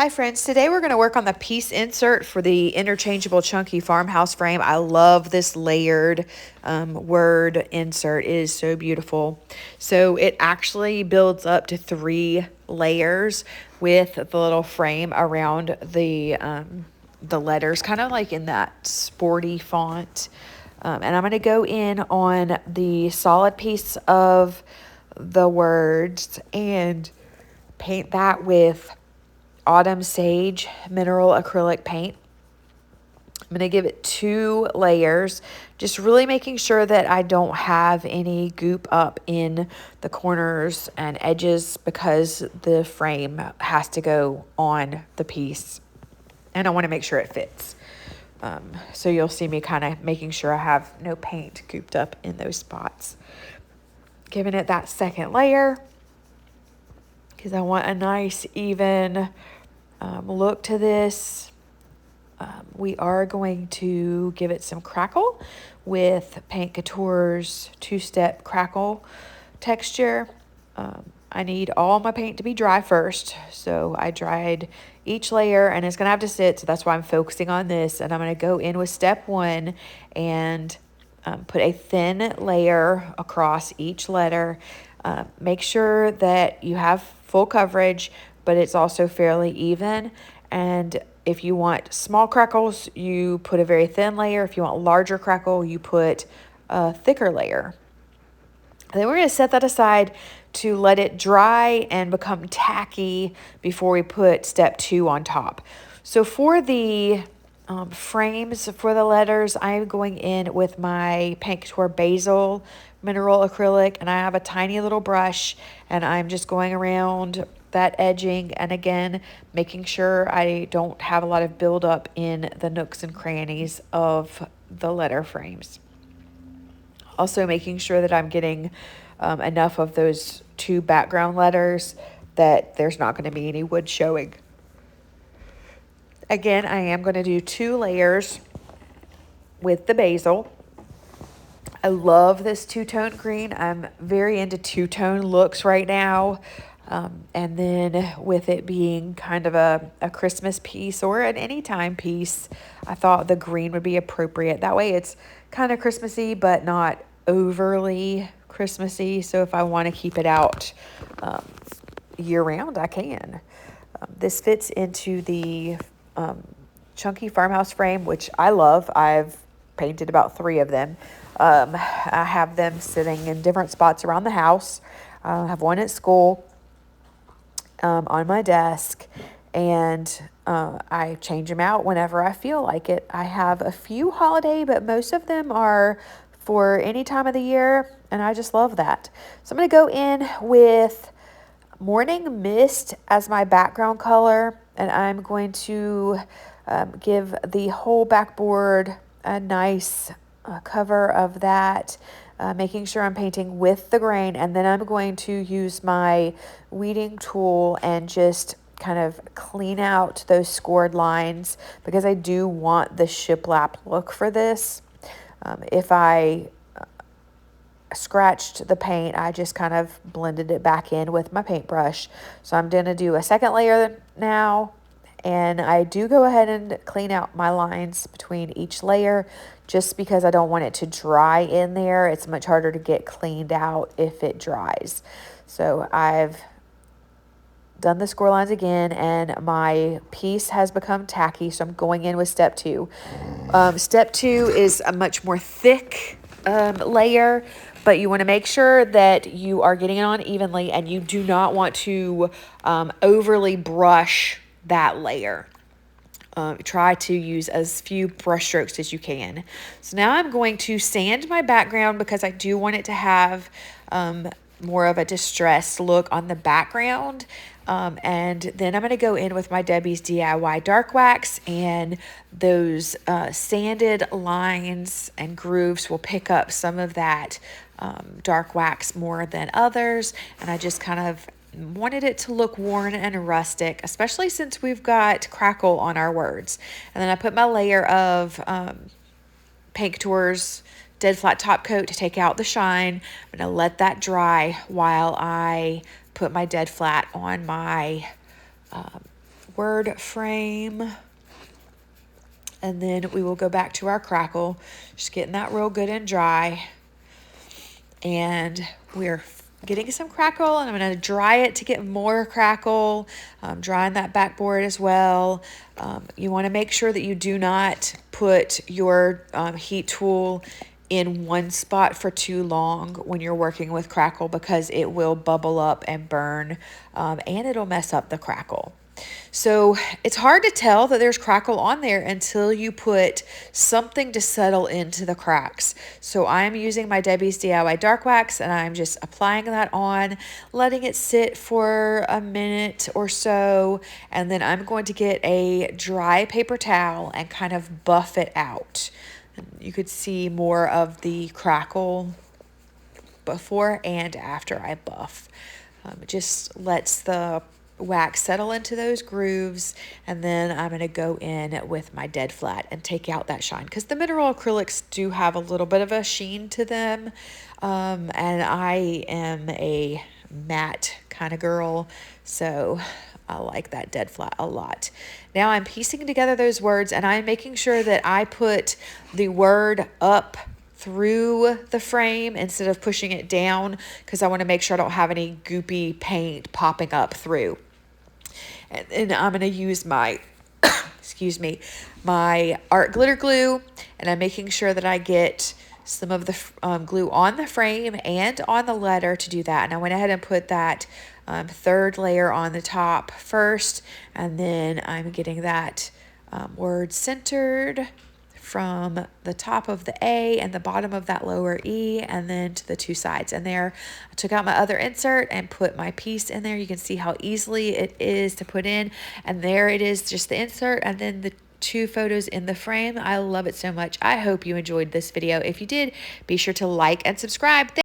Hi friends, today we're going to work on the piece insert for the Interchangeable Chunky Farmhouse Frame. I love this layered word insert. It is so beautiful. So it actually builds up to 3 layers with the little frame around the letters, kind of like in that sporty font. And I'm going to go in on the solid piece of the words and paint that with Autumn Sage mineral acrylic paint. I'm going to give it 2 layers, just really making sure that I don't have any goop up in the corners and edges because the frame has to go on the piece and I want to make sure it fits. So you'll see me kind of making sure I have no paint gooped up in those spots. Giving it that second layer because I want a nice even look to this. We are going to give it some Crackle with Paint Couture's 2-step Crackle texture. I need all my paint to be dry first, so I dried each layer and it's going to have to sit, so that's why I'm focusing on this. And I'm going to go in with step 1 and put a thin layer across each letter. Make sure that you have full coverage, but it's also fairly even. And if you want small crackles, you put a very thin layer. If you want larger crackle, you put a thicker layer. And then we're going to set that aside to let it dry and become tacky before we put step 2 on top. So for the frames for the letters, I'm going in with my Paint Couture Basil mineral acrylic, and I have a tiny little brush, and I'm just going around that edging, and again making sure I don't have a lot of buildup in the nooks and crannies of the letter frames. Also making sure that I'm getting enough of those 2 background letters that there's not going to be any wood showing. Again, I am going to do 2 layers with the basil. I love this two-tone green. I'm very into two-tone looks right now. And then with it being kind of a Christmas piece or an anytime piece, I thought the green would be appropriate. That way it's kind of Christmassy, but not overly Christmassy. So if I want to keep it out year-round, I can. This fits into the Chunky Farmhouse Frame, which I love. I've painted about 3 of them. I have them sitting in different spots around the house. I have one at school, on my desk, and I change them out whenever I feel like it. I have a few holiday, but most of them are for any time of the year, and I just love that. So I'm going to go in with Morning Mist as my background color, and I'm going to give the whole backboard a nice cover of that, making sure I'm painting with the grain, and then I'm going to use my weeding tool and just kind of clean out those scored lines because I do want the shiplap look for this. If I scratched the paint, I just kind of blended it back in with my paintbrush. So I'm going to do a second layer now, and I do go ahead and clean out my lines between each layer just because I don't want it to dry in there. It's much harder to get cleaned out if it dries. So I've done the score lines again, and my piece has become tacky, so I'm going in with step 2. Step 2 is a much more thick layer, but you want to make sure that you are getting it on evenly, and you do not want to overly brush that layer. Try to use as few brush strokes as you can. So now I'm going to sand my background because I do want it to have more of a distressed look on the background. And then I'm going to go in with my Debi's DIY Dark Wax, and those sanded lines and grooves will pick up some of that dark wax more than others. And I just kind of wanted it to look worn and rustic, especially since we've got Crackle on our words. And then I put my layer of Paint Couture's Dead Flat Top Coat to take out the shine. I'm going to let that dry while I put my Dead Flat on my word frame. And then we will go back to our Crackle, just getting that real good and dry. And we're getting some Crackle, and I'm going to dry it to get more Crackle, drying that backboard as well. You want to make sure that you do not put your heat tool in one spot for too long when you're working with Crackle, because it will bubble up and burn, and it'll mess up the Crackle. So it's hard to tell that there's Crackle on there until you put something to settle into the cracks. So I'm using my Debi's DIY Dark Wax, and I'm just applying that on, letting it sit for a minute or so, and then I'm going to get a dry paper towel and kind of buff it out. You could see more of the Crackle before and after I buff. It just lets the wax settle into those grooves, and then I'm going to go in with my dead flat and take out that shine, because the mineral acrylics do have a little bit of a sheen to them, and I am a matte kind of girl, so I like that dead flat a lot. Now I'm piecing together those words, and I'm making sure that I put the word up through the frame instead of pushing it down, because I want to make sure I don't have any goopy paint popping up through. And I'm going to use my, excuse me, my art glitter glue, and I'm making sure that I get some of the glue on the frame and on the letter to do that. And I went ahead and put that third layer on the top first, and then I'm getting that word centered from the top of the A and the bottom of that lower E, and then to the two sides. And there, I took out my other insert and put my piece in there. You can see how easily it is to put in. And there it is, just the insert, and then the two photos in the frame. I love it so much. I hope you enjoyed this video. If you did, be sure to like and subscribe.